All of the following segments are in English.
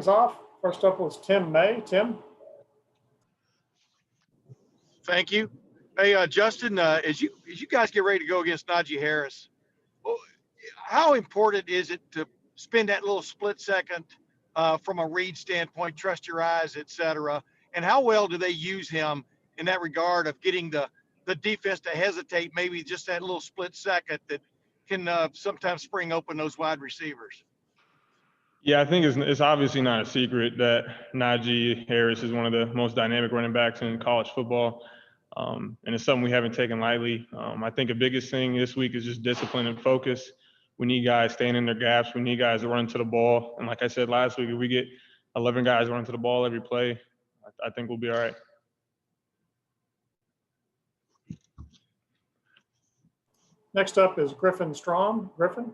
Off. First up was Tim May. Tim. Thank you. Hey, Justin, as you guys get ready to go against Najee Harris, well, how important is it to spend that little split second from a read standpoint, trust your eyes, et cetera? And how well do they use him in that regard of getting the defense to hesitate, maybe just that little split second that can sometimes spring open those wide receivers? Yeah, I think it's obviously not a secret that Najee Harris is one of the most dynamic running backs in college football. And it's something we haven't taken lightly. I think the biggest thing this week is just discipline and focus. We need guys staying in their gaps. We need guys to run to the ball. And like I said last week, if we get 11 guys running to the ball every play, I think we'll be all right. Next up is Griffin Strom. Griffin.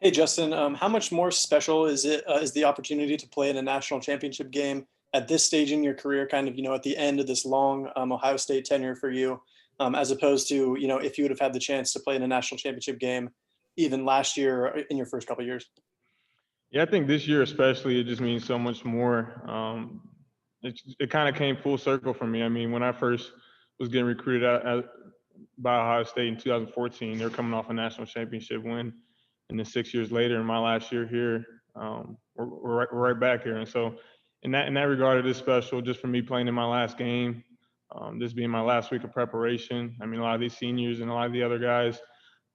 Hey, Justin, how much more special is the opportunity to play in a national championship game at this stage in your career, kind of, at the end of this long Ohio State tenure for you, as opposed to, if you would have had the chance to play in a national championship game even last year in your first couple of years? Yeah, I think this year especially, it just means so much more. It kind of came full circle for me. I mean, when I first was getting recruited by Ohio State in 2014, they were coming off a national championship win. And then 6 years later, in my last year here, we're right back here. And so in that regard, it is special just for me playing in my last game, this being my last week of preparation. I mean, a lot of these seniors and a lot of the other guys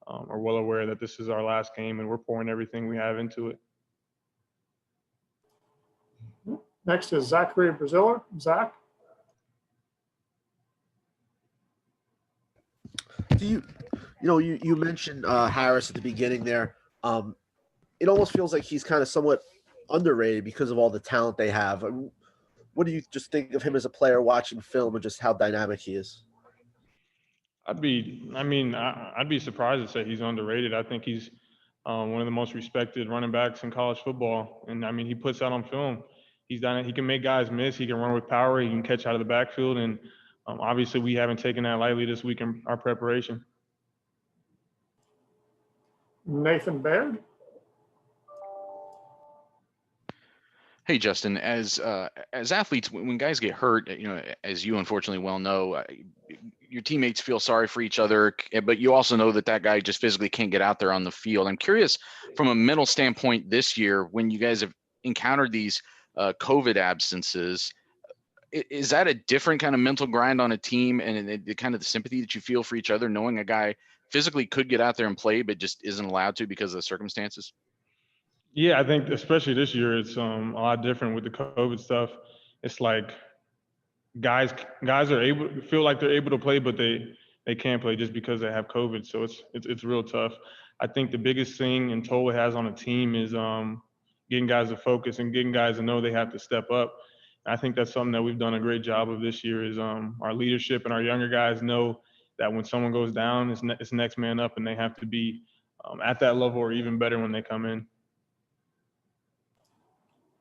are well aware that this is our last game and we're pouring everything we have into it. Next is Zachary Braziller. Zach. You mentioned Harris at the beginning there. It almost feels like he's kind of somewhat underrated because of all the talent they have. What do you just think of him as a player watching film and just how dynamic he is? I'd be surprised to say he's underrated. I think he's one of the most respected running backs in college football. And I mean, he puts out on film. He can make guys miss. He can run with power. He can catch out of the backfield. And obviously we haven't taken that lightly this week in our preparation. Nathan Baird. Hey, Justin, as athletes, when guys get hurt, as you unfortunately well know, your teammates feel sorry for each other, but you also know that guy just physically can't get out there on the field. I'm curious from a mental standpoint this year, when you guys have encountered these COVID absences, is that a different kind of mental grind on a team and the kind of the sympathy that you feel for each other, knowing a guy physically could get out there and play, but just isn't allowed to because of the circumstances? Yeah, I think especially this year, it's a lot different with the COVID stuff. It's like guys feel like they're able to play, but they can't play just because they have COVID. So it's real tough. I think the biggest thing and toll it has on a team is getting guys to focus and getting guys to know they have to step up. And I think that's something that we've done a great job of this year is our leadership and our younger guys know that when someone goes down, it's next man up, and they have to be at that level or even better when they come in.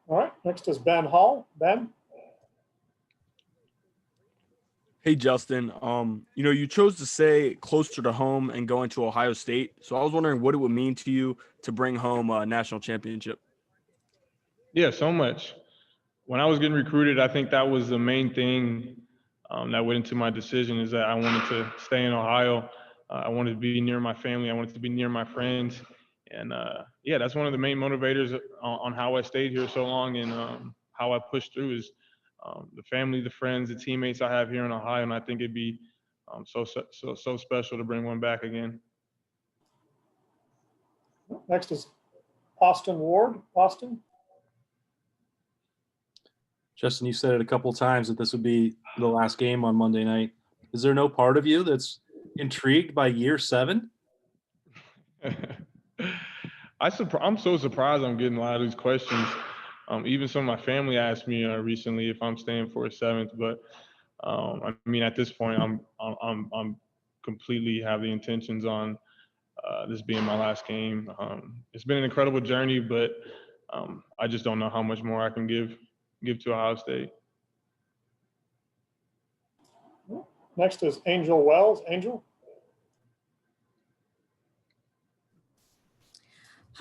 All right, next is Ben Hall. Ben. Hey, Justin, you chose to stay closer to home and going to Ohio State. So I was wondering what it would mean to you to bring home a national championship. Yeah, so much. When I was getting recruited, I think that was the main thing that went into my decision is that I wanted to stay in Ohio. I wanted to be near my family. I wanted to be near my friends. And that's one of the main motivators on how I stayed here so long and how I pushed through is the family, the friends, the teammates I have here in Ohio. And I think it'd be so special to bring one back again. Next is Austin Ward. Austin. Justin, you said it a couple times that this would be the last game on Monday night. Is there no part of you that's intrigued by year 7? I'm so surprised I'm getting a lot of these questions. Even some of my family asked me recently if I'm staying for a 7th, but I mean at this point I'm completely have the intentions on this being my last game. It's been an incredible journey, but I just don't know how much more I can give to Ohio State. Next is Angel Wells. Angel.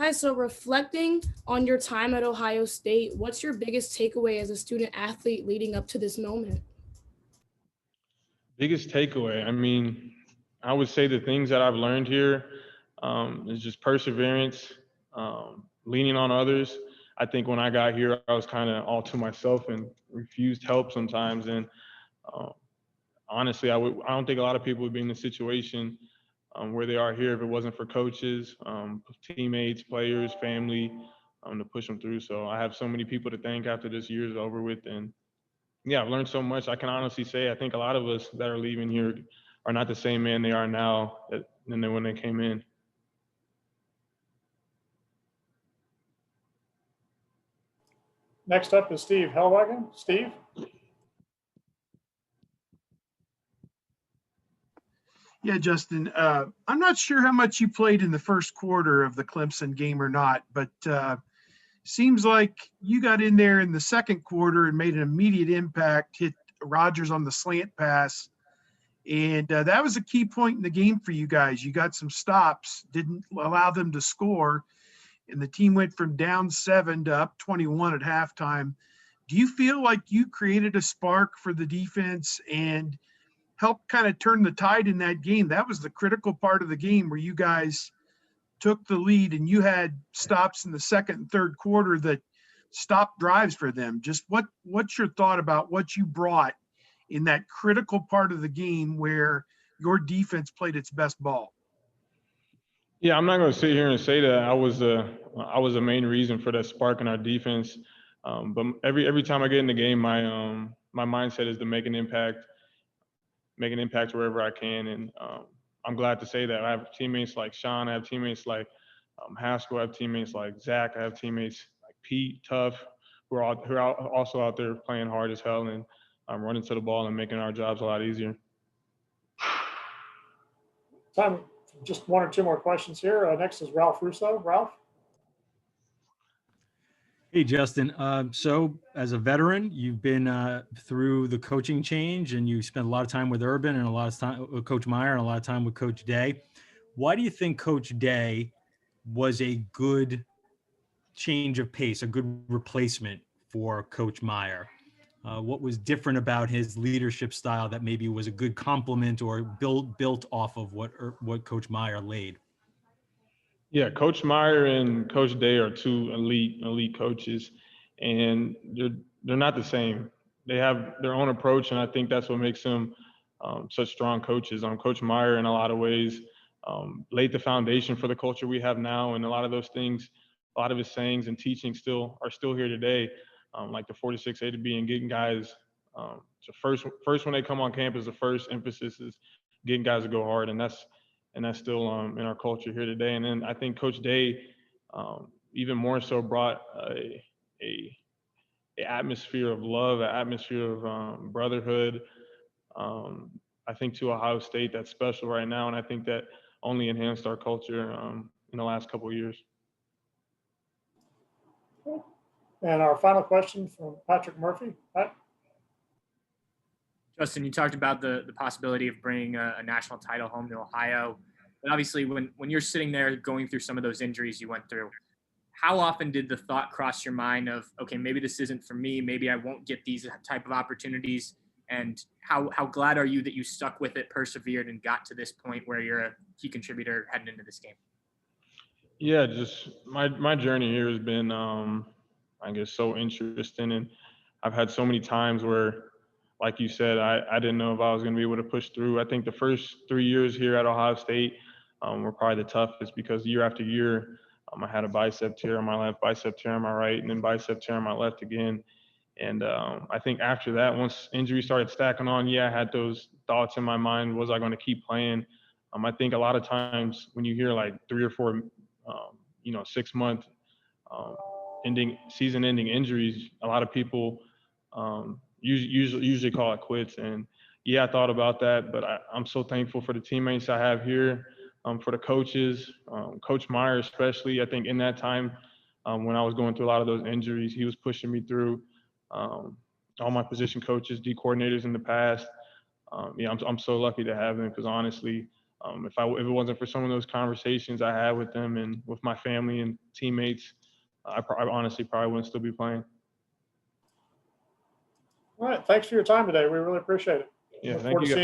Hi, so reflecting on your time at Ohio State, what's your biggest takeaway as a student athlete leading up to this moment? Biggest takeaway, I mean, I would say the things that I've learned here is just perseverance, leaning on others. I think when I got here, I was kind of all to myself and refused help sometimes. And um, honestly, I don't think a lot of people would be in the situation where they are here if it wasn't for coaches, teammates, players, family, to push them through. So I have so many people to thank after this year is over with. And yeah, I've learned so much. I can honestly say I think a lot of us that are leaving here are not the same man they are now than when they came in. Next up is Steve Hellwagon. Steve? Yeah, Justin, I'm not sure how much you played in the first quarter of the Clemson game or not, but seems like you got in there in the second quarter and made an immediate impact, hit Rodgers on the slant pass. And that was a key point in the game for you guys. You got some stops, didn't allow them to score, and the team went from down 7 to up 21 at halftime. Do you feel like you created a spark for the defense and helped kind of turn the tide in that game? That was the critical part of the game where you guys took the lead and you had stops in the second and third quarter that stopped drives for them. Just what's your thought about what you brought in that critical part of the game where your defense played its best ball? Yeah, I'm not going to sit here and say that I was a main reason for that spark in our defense. But every time I get in the game, my mindset is to make an impact wherever I can. And I'm glad to say that I have teammates like Sean, I have teammates like Haskell, I have teammates like Zach, I have teammates like Pete, Tough, who are also out there playing hard as hell and running to the ball and making our jobs a lot easier. Time for just one or two more questions here. Next is Ralph Russo. Ralph? Hey, Justin. So as a veteran, you've been through the coaching change and you spent a lot of time with Urban and a lot of time with Coach Meyer and a lot of time with Coach Day. Why do you think Coach Day was a good change of pace, a good replacement for Coach Meyer? What was different about his leadership style that maybe was a good complement or built off of what Coach Meyer laid? Yeah, Coach Meyer and Coach Day are two elite coaches, and they're not the same. They have their own approach, and I think that's what makes them such strong coaches. Coach Meyer, in a lot of ways, laid the foundation for the culture we have now, and a lot of those things, a lot of his sayings and teachings are still here today, like the 46 A to B and getting guys. So first when they come on campus, the first emphasis is getting guys to go hard, and that's still in our culture here today. And then I think Coach Day even more so brought a atmosphere of love, an atmosphere of brotherhood. I think to Ohio State that's special right now, and I think that only enhanced our culture in the last couple of years. And our final question from Patrick Murphy. Pat? Justin, you talked about the possibility of bringing a national title home to Ohio. But obviously, when you're sitting there going through some of those injuries you went through, how often did the thought cross your mind of, okay, maybe this isn't for me, maybe I won't get these type of opportunities? And how glad are you that you stuck with it, persevered, and got to this point where you're a key contributor heading into this game? Yeah, just my journey here has been, I guess, so interesting. And I've had so many times where, like you said, I didn't know if I was going to be able to push through. I think the first 3 years here at Ohio State were probably the toughest because year after year, I had a bicep tear on my left, bicep tear on my right, and then bicep tear on my left again. And I think after that, once injuries started stacking on, I had those thoughts in my mind, was I going to keep playing? I think a lot of times when you hear like 3 or 4, 6-month season-ending injuries, a lot of people usually call it quits. And I thought about that, but I'm so thankful for the teammates I have here, for the coaches, Coach Meyer especially. I think in that time when I was going through a lot of those injuries, he was pushing me through. All my position coaches, D coordinators in the past. I'm so lucky to have them because honestly, if it wasn't for some of those conversations I had with them and with my family and teammates, I honestly probably wouldn't still be playing. All right. Thanks for your time today. We really appreciate it. Yeah, Look thank forward you to guys. seeing